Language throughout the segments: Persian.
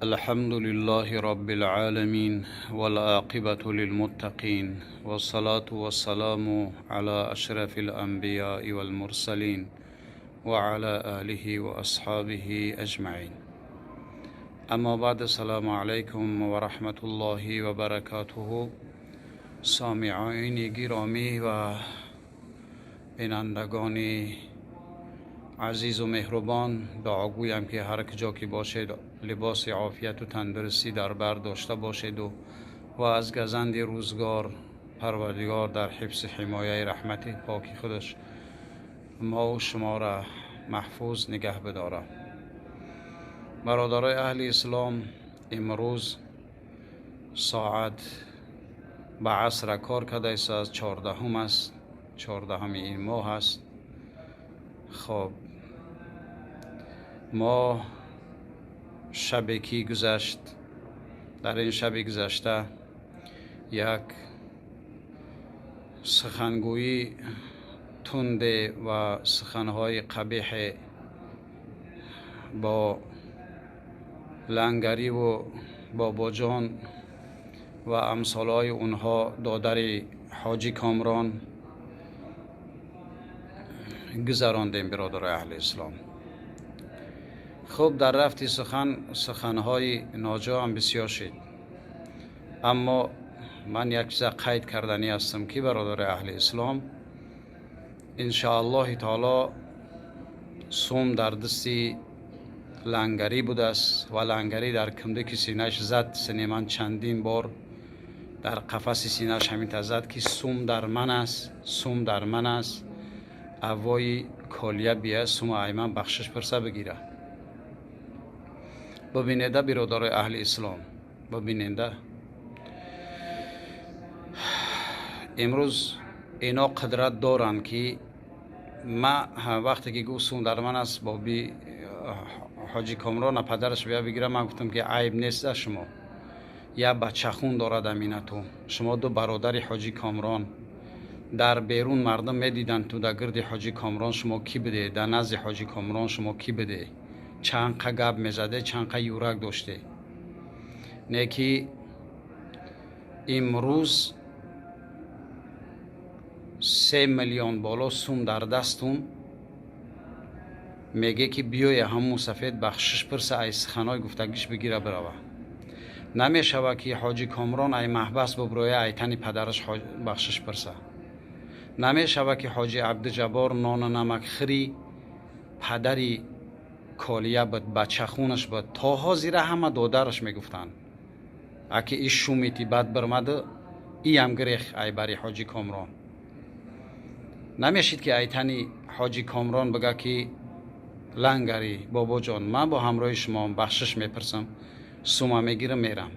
الحمد لله رب العالمين والعاقبة للمتقين والصلاة والسلام على أشرف الأنبياء والمرسلين وعلى آله وأصحابه أجمعين. اما بعد، السلام علیکم و رحمت الله و برکاته. سامعین گرامی و بینندگان عزیز و مهربان، دعا گویم که هر کجا که باشید لباس عافیت و تندرستی در بر داشته باشید و از گزند روزگار پروردگار در حفظ حمایه رحمت پاکی خودش ما و شما را محفوظ نگه بداره. برادرای اهل اسلام، امروز ساعت به عصر کار کرده است، از 14 است، 14 این ماه است. خب ما شبی که گذشت، در این شب گذشته یک سخنگویی تنده و سخنهای قبیح با لنگری و بابا جان و امثالای اونها دادر حاجی کامران گذراندیم برادر اهل اسلام. خب در رفتی سخنهای ناجا هم بسیار شد، اما من یک چیز قید کردنی هستم که برادر اهل اسلام انشاءالله تعالی سوم در دستی لنگری بوده است و لنگری در کمده سینهش زد. سنیمان چندین بار در قفس سینهش همین زد که سوم در من است، سوم در من است. اوای کالیه بیه سوم ایمن بخشش پرسه بگیره. ببینیده برادر اهل اسلام، ببینیده امروز اینا قدرت دارن که ما وقتی که گفت سوم در من است با بی حاجی کامران پدرش بیا بگیره، من گفتم که عیب نیست شما یا بچه خون دارد امینتو. شما دو برادر حاجی کامران در بیرون مردم میدیدن تو در گرد حاجی کامران شما کی بده، در نزد حاجی کامران شما کی بده، چند قگب میزده، چند قگ یورک داشته. نه که امروز 3 میلیون بالا سوم در دستون میگه که بیای همون سفید بخشش پرسه ای سخنای گفتگیش بگیره بروه. نمیشوه که حاجی کامران ای محبس ببرویه ای تنی پدرش بخشش پرسه. نمیشوه که حاجی عبدالجبار نان نمک خری پدری کالیه بود، بچه خونش بود، تا حاضیره همه دادرش میگفتن اگه ایش شومیتی بد برمده ای هم گریخ ای بری حاجی کامران. نمیشید که ای تنی حاجی کامران بگه که لنگری بابا جان من با همراه شما بخشش میپرسم، سوما میگیرم میرم.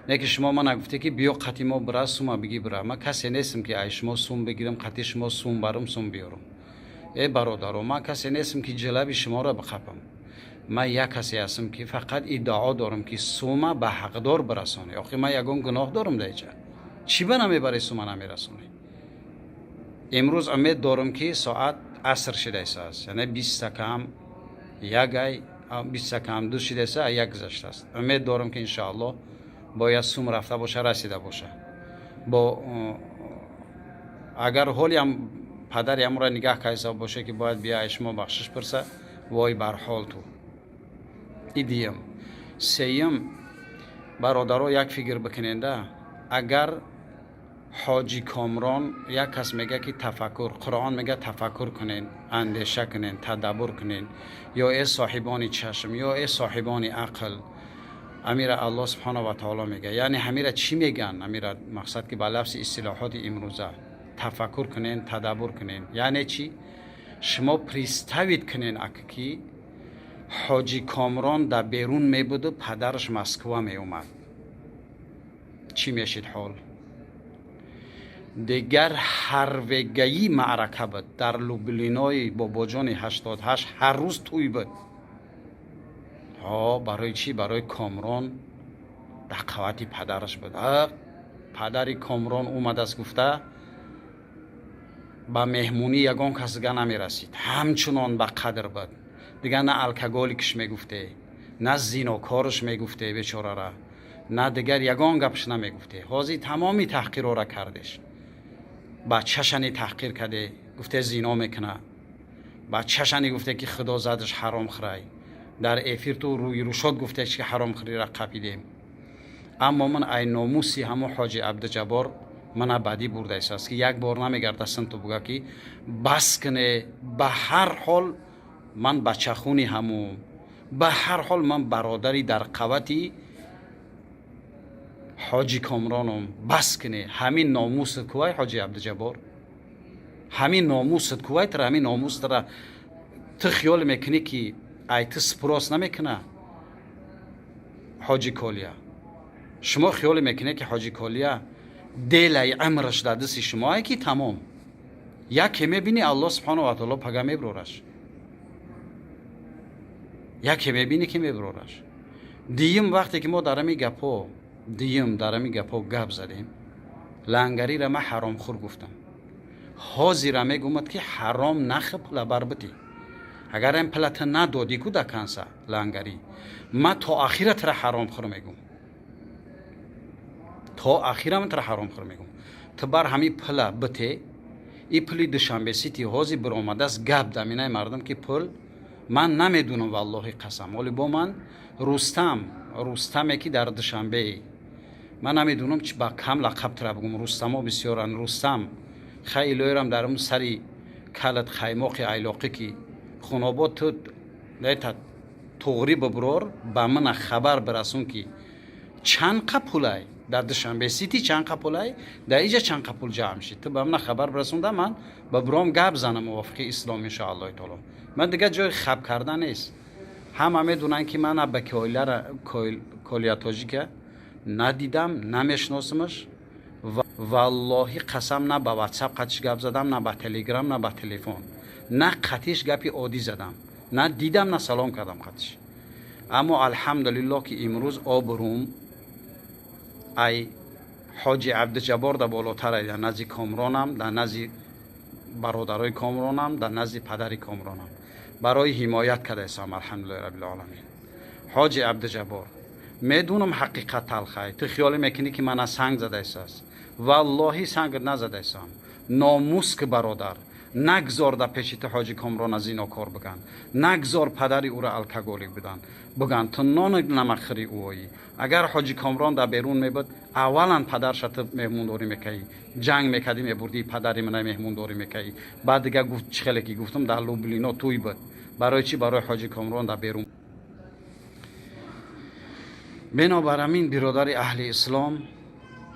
نه که شما من نگفته که بیا قطی ما برای سوما بگی برای من کسی نیستم که ای شما سوم بگیرم قطی شما سوم برم سوم بیارم. ای برادرو، من کسی نیستم که جلبی شما را بخپم. من یک کسی هستم که فقط ادعا دارم که سوما به حقدار برسانه. آخه من یگان گناه دارم دیگه، چی به نمیبره سوما نمیرسونه. امروز امید دارم که ساعت عصر شده است، یعنی 20 کم یک 20 کم 2 شده است، یک گذشته است. امید دارم که انشاءالله باید سوم رفته باشه، رسیده باشه. با اگر حالی هم پدر هم را نگاه کایسا باشه که باید بیا شما بخشش پرسه، وای بر حال تو. ایدیم سیم برادرها یک فکر بکننده، اگر حاجی کامران یک کس میگه که تفکر، قرآن میگه تفکر کنین، اندیشه کنین، تدبر کنین، یا ای صاحبان چشم یا ای صاحبان عقل، امیره الله سبحانه و تعالی میگه. یعنی همیره چی میگن؟ امیره مقصد که با لفظ اصطلاحات امروزه تفکر کنین، تدبر کنین. یعنی چی؟ شما پریستوید کنین اکی حاجی کامران در بیرون میبود و پدرش مسکو می اومد، چی میشید حال؟ دیگر هر وگهی معرکه بود. در لوبلینای باباجان 88 هر روز توی بود. برای چی؟ برای کامران در قوتی پدرش بود. پدری کامران اومد است گفته با مهمونی یگان کس دیگه نمی رسید، همچنان با قدر بود دیگه. نه الکگولی کش می گفته، نه زیناکارش میگفته بیچاره را، نه دیگر یگان گپش نمیگفته. حاضی تمامی تحقیر را کردش. بچه‌شانی تحقیر کرده، گفته زینا میکنه. بچه‌شانی گفته که خدا زدش حرام خورای. در افیر تو روی رو شد گفته که حرام خوری را قپیدیم. اما من ای ناموسی همو حاجی عبدالجبار من بعدی برده است که یک بار نمیگردستن تو بگه که بس کنه. به هر حال من بچه خونی همو، به هر حال من برادری در قوتی حاجی کامرانم. بس کنه. همین ناموس کوی حاجی عبدالجبار، همین ناموست کوی تر، همین ناموس تر تو خیال میکنی که ایت سپراس نمیکنه حاجی کالیا؟ شما خیال میکنه که حاجی کالیا دل عمرش در دست شما که تمام یکی میبینی الله سبحانه و تعالی پگه میبرورش، یکی میبینی که میبرورش. دیم وقتی که ما درمی گپا گپ زدیم، لنگری را من حرام خور گفتم. حاضی را میگومد که حرام نخ پلا بربتی. اگر این پلت ندادی کو دکنسا لنگری، ما تا آخرت را حرام خور میگم، تا آخرت را حرام خور میگم. تو بر همی پلا بته ای پلی دوشنبه سیتی حاضی بر آمده است گپ دمینه مردم که پل من نمیدونم والله قسم، ولی با من رستم که در دوشنبه من نمیدونم چه با کم لقب تر بگم. رستم ها بسیارن. رستم خیلی ایرم در اون سری کلت خیماق علاقه که خوناباد تو لیتا توغری ببرار با من خبر برسون که چند قپولای در دوشنبه سیتی، چند قپولای در اینجا چند قپول جمع شد. تو با من خبر برسونده من با برام گپ زنم موافق اسلام ان شاء الله تعالی. من دیگه جای خب کردن نیست. همه میدونن که من به کالیا تاجیک ندیدم، نمیشناسمش. والله قسم نه با واتساپ قطعش گپ زدم، نه با تلگرام، نه با تلفن، نه قطعش گپی عادی زدم، نه دیدم، نه سلام کردم قطعش. اما الحمدلله که امروز آبروم ای حاجی عبدالجبار در بالاتر، در نزد کامرانم، در نزد برادرای کامرانم، در نزد پدری کامرانم برای حمایت کرده است. الحمدلله رب العالمین. حاجی عبدالجبار میدونم حقیقت تلخه، تو خیال میکنی که من سنگ زده است. والله سنگ نزده است. ناموس که برادر نگذار در پیشت حاجی کامران از اینا کار بگن، نگذار پدری او را الکگولیک بگن تو نان نمخری اویی. اگر حاجی کامران در بیرون میبود اولا پدرش تو مهمونداری میکنی، جنگ میکردی میبردی پدری من مهمونداری میکنی. بعد دیگه گفت چخله که گفتم در لوبلینا توی بود. برای چی؟ برای حاجی کامران در بیرون. بنابراین برادر اهل اسلام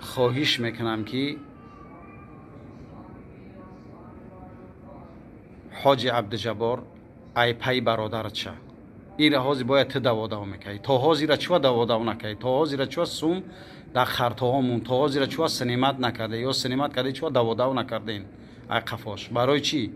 خواهش میکنم که حاجی عبدالجبار ای پی برادرت شه. این حاضی باید تو دواداو میکنی. تا حاضی را چوا دواداو نکنی، تا حاضی را چوا سوم در خرطهامون، تا حاضی را چوا سنیمت نکرده یا سنیمت کرده چوا دواداو نکردین ای قفاش. برای چی؟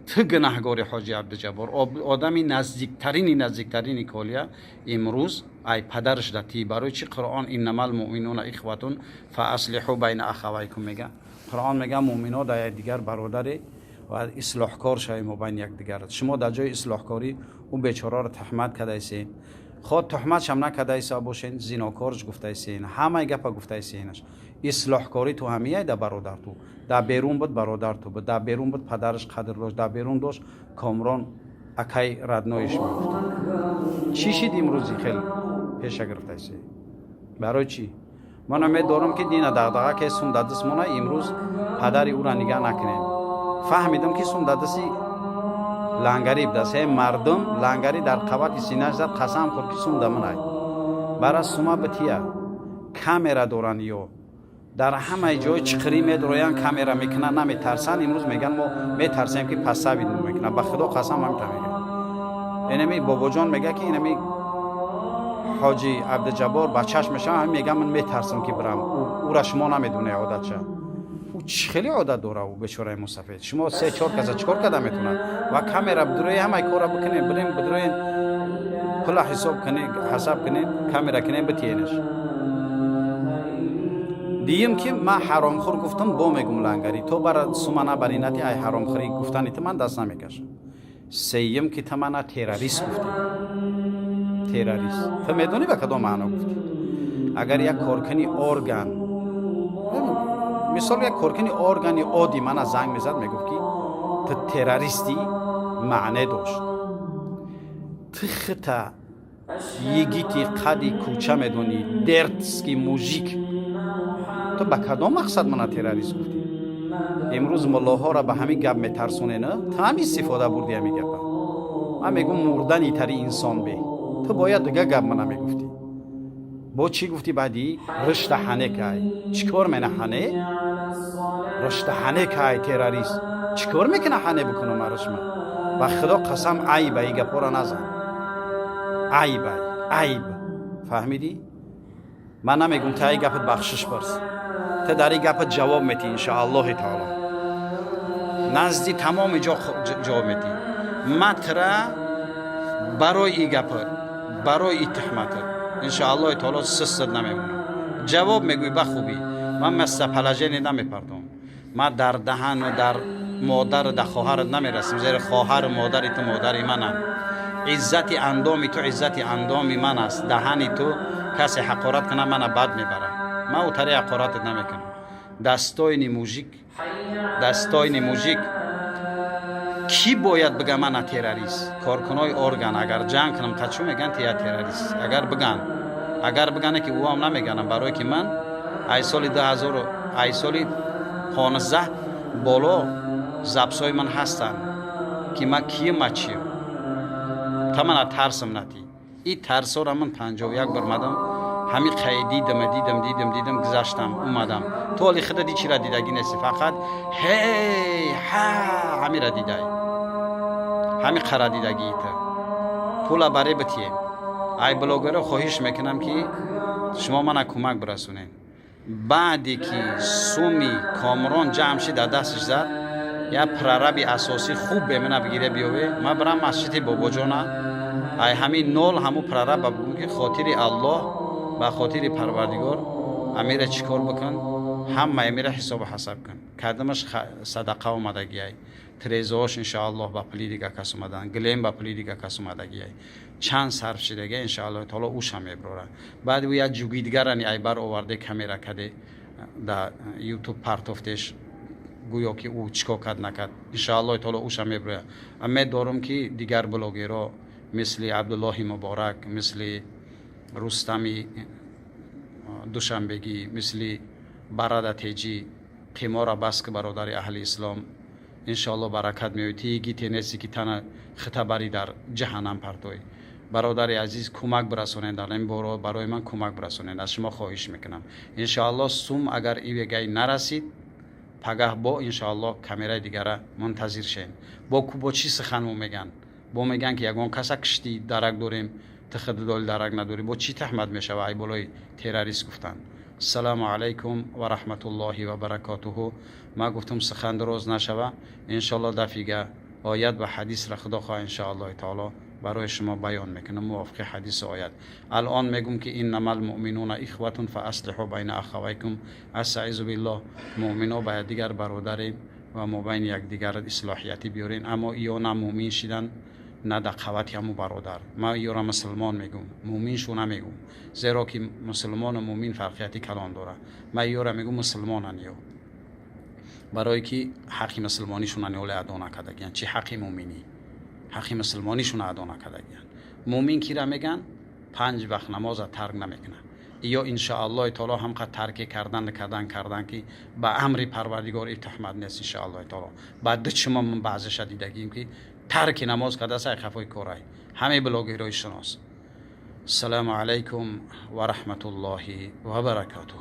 تو گناهگار حاجی عبدالجبار، آدمی نزدیکترین کالیا امروز ای پدرش دتی. برای چی؟ قرآن انما المؤمنون اخوة فاصلحوا بین اخویکم میگه. قرآن میگه مؤمنا در دیگر برادر و اصلاح کار شویم و بین یک دیگر. شما در جای اصلاح کاری اون بیچاره را تهمت کرده ایسین، خود تهمتش هم نکرده ایسا باشین، زیناکارش گفته ایسین، همه گپ گفته ایسینش. اصلاح کاری تو همیه در برادر تو، در بیرون بود برادر تو بود، در بیرون بود پدرش قدر داشت، در بیرون داشت کامران اکی ردنایش میگفت. چی شد امروزی خیلی پیش گرفته ایسی؟ برای چی؟ من امیدوارم که دین دغدغه که سون دست مونه امروز پدری او را نگاه نکنیم. فهمیدم که سون دستی لنگری بدست مردم لنگری در قوت سینه‌اش زد، قسم خورد که سون دمنای برای سوما بتیه کامera دورن یا در همه جای چقری میدرویان کامera میکنن، نمیترسن. امروز میگن ما میترسیم که پس سوید میکنن. به خدا قسم هم میگه. اینمی بابا جان میگه که اینمی حاجی عبدالجبار بچهش میشه، هم میگه من میترسم که برم. او را شما نمیدونه عادت شه. او خیلی عادت داره او بیچاره مسافر. شما 3-4 کس چیکار کرده میتونن و کامera بدروی همه کارا بکنین، بریم بدروی پلا حساب کنین کامera کنین بتینش. دیم که من حرام خور گفتم با میگم لنگری تو برای سومانه برینتی ای حرام خوری گفتنی تو من دست نمیکشم. سیم که تو من تروریست گفتی، تروریست. تو میدونی به کدام معنا گفتی؟ اگر یک کارکنی ارگان، مثال یک کارکنی ارگانی عادی من از زنگ میزد میگفت که تو تروریستی، معنی داشت. تختا یگیتی قدی کوچه میدونی درتسکی موژیک، تو به کدام مقصد من تروریست گفتی؟ امروز ملاها را به همین گپ میترسونه، نه؟ تو همین استفاده بردی همین گپ. من میگم مردن ایتری انسان به تو باید دیگه گپ من نمیگفتی. با چی گفتی بعدی؟ رشت حنه که چیکار منه حنه؟ رشت حنه که تروریست چیکار میکنه حنه بکنه مرش من؟ و خدا قسم عیبه ای گپا را نزن. عیبه عیب. فهمیدی؟ من نمیگم تا ای گپت بخشش برس، تو در این گپت جواب میدی انشاءالله تعالی، نزدی تمام جواب میدی. مترا برای این گپت، برای این تهمتت انشاءالله تعالی سست نمیمونم. جواب میگوی بخوبی. من مثل پلجنی نمیپردم. من در دهن و در مادر در خواهرت نمیرسیم، زیر خواهر مادری تو مادری منم. عزت اندامی تو عزت اندامی من است. دهنی تو کسی حقارت کنه من بد میبرم. من اوتری حقارتت نمیکنم. دستای موژیک کی باید بگه من تروریست؟ کارکنای ارگان اگر جنگ کنم قچو میگن تیا تروریست. اگر بگن که او هم نمیگنم، برای که من ای سال 2000 ای سال 15 بالا زبسای من هستن که من کیم چیم. تا من ترسم نتی. این ترسا را من 51 برمدم همین قیدی دیدم گذشتم اومدم. تو حالی خدا دی چی را دیدگی نیستی، فقط هی ها همین را دیدای، همین قرار دیدگی ایتا پولا برای بتیه. ای بلاگر رو خواهش میکنم که شما من کمک برسونین. بعدی که سومی کامران جمع شد در دستش زد، یا پرربی اساسی خوب به من بگیره بیاوه، من برم مسجد بابا جانا ای همین نول همو پررب بگم که خاطر الله و خاطر پروردگار امیر چیکار بکن، همه امیر حساب کن. کدامش صدقه اومدگی ای تریزاش انشاءالله با پلی دیگه کس اومدن، گلیم با پلی دیگه کس اومدگی ای چند صرف شدگی انشاءالله تعالی اوش هم میبره. بعد و یا جوگیدگرانی ای بر آورده کامیرا کده در یوتیوب پرتافتش گویا که او چیکار کرد نکرد، انشاءالله تعالی اوش هم میبره. امید دارم که دیگر بلاگرها مثل عبدالله مبارک، مثل رستمی دوشنبگی، مثل برادر تیجی، تیمور عباس که برادر اهل اسلام انشاءالله برکت میوید. یکی تنسی که تنها خطابری در جهنم پرتوی. برادر عزیز کمک برسونین، در این بارو برای من کمک برسونین، از شما خواهش میکنم. انشاءالله سوم اگر ایوگی نرسید پگاه با انشاءالله کامیرای دیگره منتظر شین. با چی سخنمو میگن؟ با میگن که یگان کسا کشتی درک داریم تخددال درک نداری، با چی تحمد میشه و ای بالای تروریست گفتن. السلام علیکم و رحمت الله و برکاته. ما گفتم سخن دراز نشوه، انشاءالله دفیگه آیت و حدیث را خدا خواه انشاءالله تعالی برای شما بیان میکنم موافق حدیث آیت. الان میگم که انما المؤمنون اخوة فاصلحوا بین اخویکم. استعیذ بالله، مؤمنا باید دیگر برادرین و مابین یک دیگر اصلاحیتی بیارین. اما یا نه مؤمن شدن نه در قوتی همو برادر. ما یا را مسلمان میگم، مؤمن شو نمیگم، زیرا که مسلمان و مؤمن فرقیتی کلان داره. ما یا را میگم مسلمانن، یا برای که حقی مسلمانیشون انیول ادا نکردگیان. چی حقی مؤمنی؟ حقی مسلمانیشون ادا نکردگیان. مؤمن کی را میگن 5 وقت نماز ترک نمیکنه، یا انشاءالله تعالی هم قد ترک کردن که با امر پروردگار اتحمد نیست انشاءالله تعالی. بعد شما من بعضش دیدگیم که ترک نماز کرده سای خفای کارای همه بلاگرای شناس. السلام علیکم و رحمت الله و برکاته.